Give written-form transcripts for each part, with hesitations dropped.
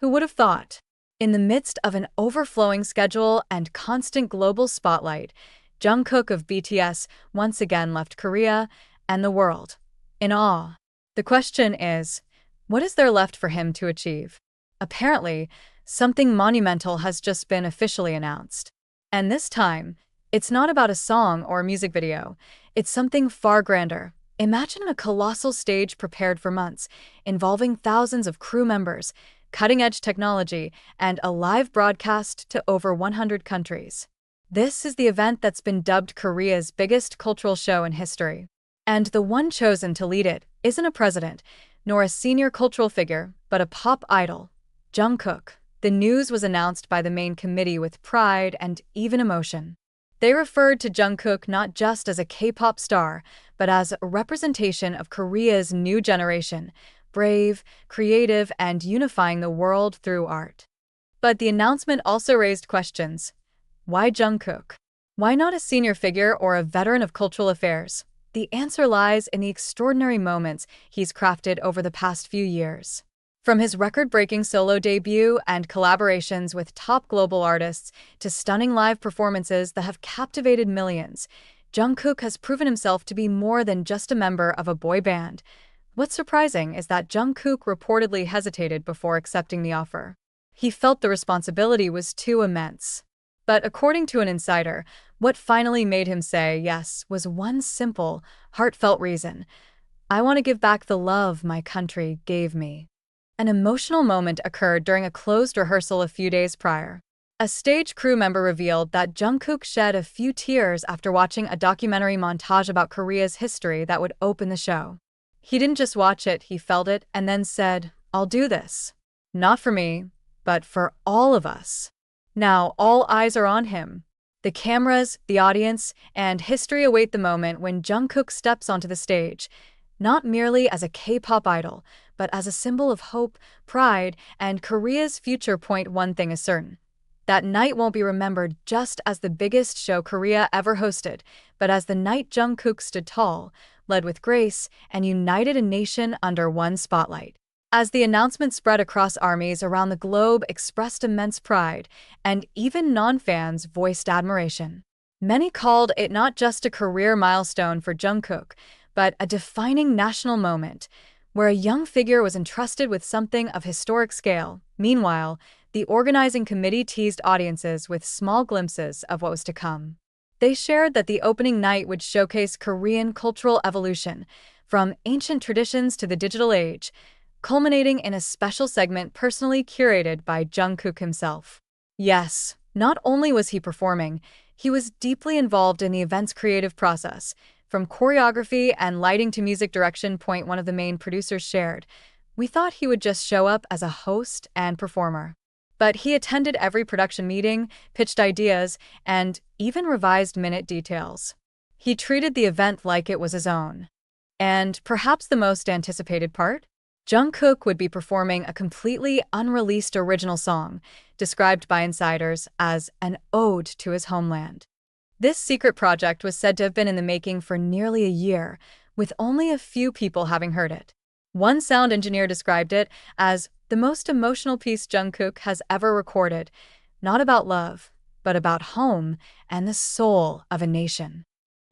Who would have thought? In the midst of an overflowing schedule and constant global spotlight, Jungkook of BTS once again left Korea and the world in awe. The question is, what is there left for him to achieve? Apparently, something monumental has just been officially announced. And this time, it's not about a song or a music video. It's something far grander. Imagine a colossal stage prepared for months, involving thousands of crew members, cutting-edge technology, and a live broadcast to over 100 countries. This is the event that's been dubbed Korea's biggest cultural show in history. And the one chosen to lead it isn't a president, nor a senior cultural figure, but a pop idol, Jungkook. The news was announced by the main committee with pride and even emotion. They referred to Jungkook not just as a K-pop star, but as a representation of Korea's new generation, brave, creative, and unifying the world through art. But the announcement also raised questions. Why Jungkook? Why not a senior figure or a veteran of cultural affairs? The answer lies in the extraordinary moments he's crafted over the past few years. From his record-breaking solo debut and collaborations with top global artists to stunning live performances that have captivated millions, Jungkook has proven himself to be more than just a member of a boy band. What's surprising is that Jungkook reportedly hesitated before accepting the offer. He felt the responsibility was too immense. But according to an insider, what finally made him say yes was one simple, heartfelt reason. I want to give back the love my country gave me. An emotional moment occurred during a closed rehearsal a few days prior. A stage crew member revealed that Jungkook shed a few tears after watching a documentary montage about Korea's history that would open the show. He didn't just watch it, he felt it, and then said, "I'll do this. Not for me, but for all of us." Now, all eyes are on him. The cameras, the audience, and history await the moment when Jungkook steps onto the stage, not merely as a K-pop idol, but as a symbol of hope, pride, and Korea's future. One thing is certain. That night won't be remembered just as the biggest show Korea ever hosted, but as the night Jungkook stood tall, led with grace, and united a nation under one spotlight. As the announcement spread across, armies around the globe expressed immense pride, and even non-fans voiced admiration. Many called it not just a career milestone for Jungkook, but a defining national moment, where a young figure was entrusted with something of historic scale. Meanwhile, the organizing committee teased audiences with small glimpses of what was to come. They shared that the opening night would showcase Korean cultural evolution, from ancient traditions to the digital age, culminating in a special segment personally curated by Jungkook himself. Yes, not only was he performing, he was deeply involved in the event's creative process, from choreography and lighting to music direction. One of the main producers shared, "We thought he would just show up as a host and performer. But he attended every production meeting, pitched ideas, and even revised minute details. He treated the event like it was his own." And perhaps the most anticipated part? Jungkook would be performing a completely unreleased original song, described by insiders as an ode to his homeland. This secret project was said to have been in the making for nearly a year, with only a few people having heard it. One sound engineer described it as the most emotional piece Jungkook has ever recorded, not about love, but about home and the soul of a nation.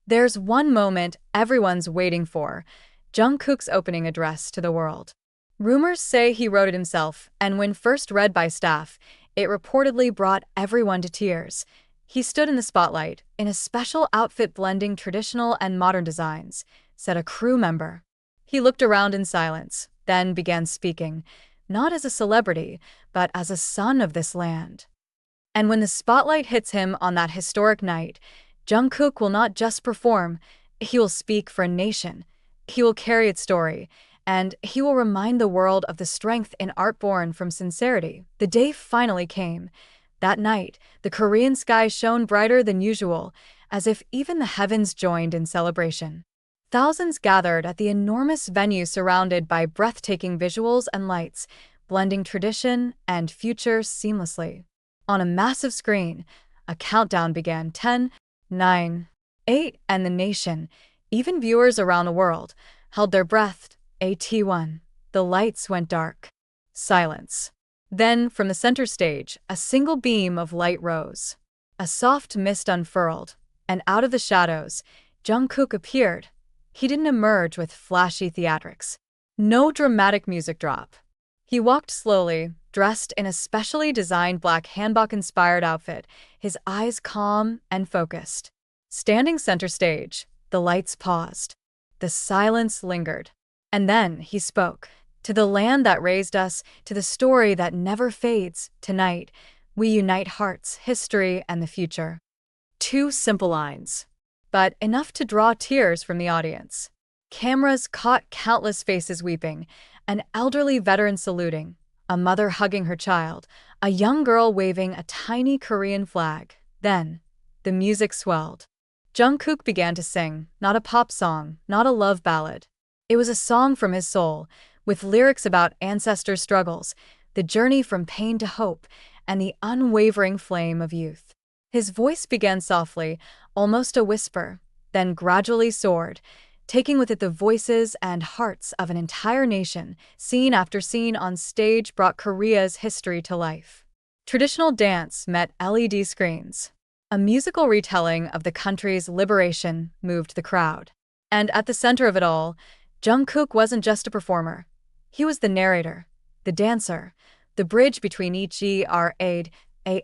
There's one moment everyone's waiting for, Jungkook's opening address to the world. Rumors say he wrote it himself, and when first read by staff, it reportedly brought everyone to tears. He stood in the spotlight, in a special outfit blending traditional and modern designs, said a crew member. He looked around in silence, then began speaking, not as a celebrity, but as a son of this land. And when the spotlight hits him on that historic night, Jungkook will not just perform, he will speak for a nation. He will carry its story, and he will remind the world of the strength in art born from sincerity. The day finally came. That night, the Korean sky shone brighter than usual, as if even the heavens joined in celebration. Thousands gathered at the enormous venue surrounded by breathtaking visuals and lights, blending tradition and future seamlessly. On a massive screen, a countdown began: 10, 9, 8, and the nation, even viewers around the world, held their breath. AT1. The lights went dark. Silence. Then, from the center stage, a single beam of light rose. A soft mist unfurled, and out of the shadows, Jungkook appeared. He didn't emerge with flashy theatrics. No dramatic music drop. He walked slowly, dressed in a specially designed black hanbok-inspired outfit, his eyes calm and focused. Standing center stage, the lights paused. The silence lingered. And then he spoke. To the land that raised us, to the story that never fades, tonight, we unite hearts, history, and the future. 2 simple lines, but enough to draw tears from the audience. Cameras caught countless faces weeping, an elderly veteran saluting, a mother hugging her child, a young girl waving a tiny Korean flag. Then, the music swelled. Jungkook began to sing, not a pop song, not a love ballad. It was a song from his soul, with lyrics about ancestor struggles, the journey from pain to hope, and the unwavering flame of youth. His voice began softly, almost a whisper, then gradually soared, taking with it the voices and hearts of an entire nation. Scene after scene on stage brought Korea's history to life. Traditional dance met LED screens. A musical retelling of the country's liberation moved the crowd. And at the center of it all, Jungkook wasn't just a performer. He was the narrator, the dancer, the bridge between each era.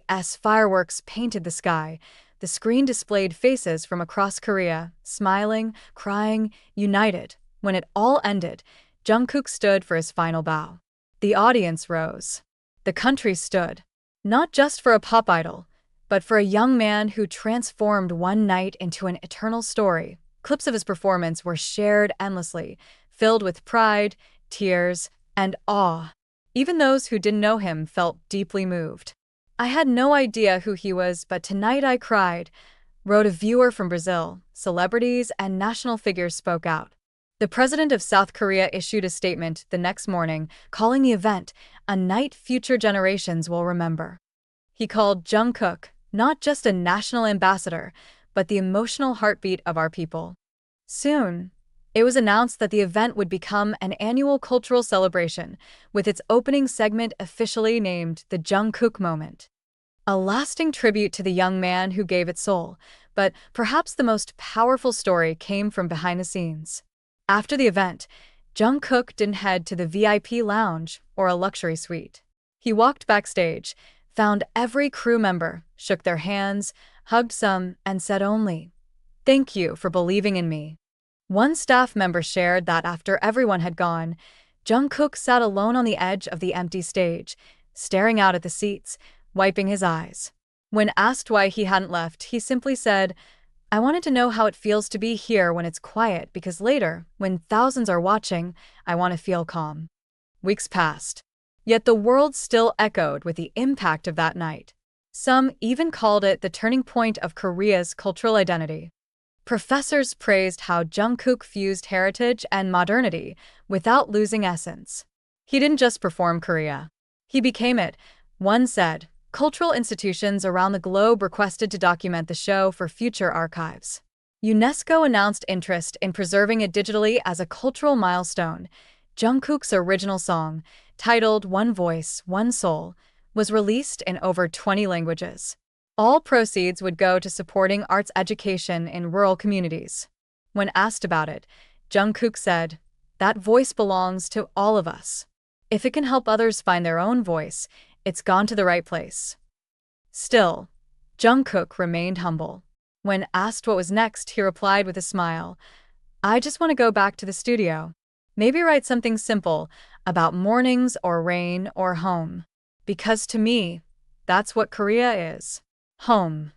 As fireworks painted the sky, the screen displayed faces from across Korea, smiling, crying, united. When it all ended, Jungkook stood for his final bow. The audience rose. The country stood. Not just for a pop idol, but for a young man who transformed one night into an eternal story. Clips of his performance were shared endlessly, filled with pride, tears, and awe. Even those who didn't know him felt deeply moved. I had no idea who he was, but tonight I cried, wrote a viewer from Brazil. Celebrities and national figures spoke out. The president of South Korea issued a statement the next morning, calling the event a night future generations will remember. He called Jungkook not just a national ambassador, but the emotional heartbeat of our people. Soon, it was announced that the event would become an annual cultural celebration, with its opening segment officially named the Jungkook Moment. A lasting tribute to the young man who gave it soul, but perhaps the most powerful story came from behind the scenes. After the event, Jungkook didn't head to the VIP lounge or a luxury suite. He walked backstage, found every crew member, shook their hands, hugged some, and said only, "Thank you for believing in me." One staff member shared that after everyone had gone, Jungkook sat alone on the edge of the empty stage, staring out at the seats, wiping his eyes. When asked why he hadn't left, he simply said, "I wanted to know how it feels to be here when it's quiet, because later, when thousands are watching, I want to feel calm." Weeks passed. Yet the world still echoed with the impact of that night. Some even called it the turning point of Korea's cultural identity. Professors praised how Jungkook fused heritage and modernity without losing essence. He didn't just perform Korea. He became it. One said, cultural institutions around the globe requested to document the show for future archives. UNESCO announced interest in preserving it digitally as a cultural milestone. Jungkook's original song, titled One Voice, One Soul, was released in over 20 languages. All proceeds would go to supporting arts education in rural communities. When asked about it, Jungkook said, "That voice belongs to all of us. If it can help others find their own voice, it's gone to the right place." Still, Jungkook remained humble. When asked what was next, he replied with a smile, "I just want to go back to the studio. Maybe write something simple about mornings or rain or home. Because to me, that's what Korea is. Home."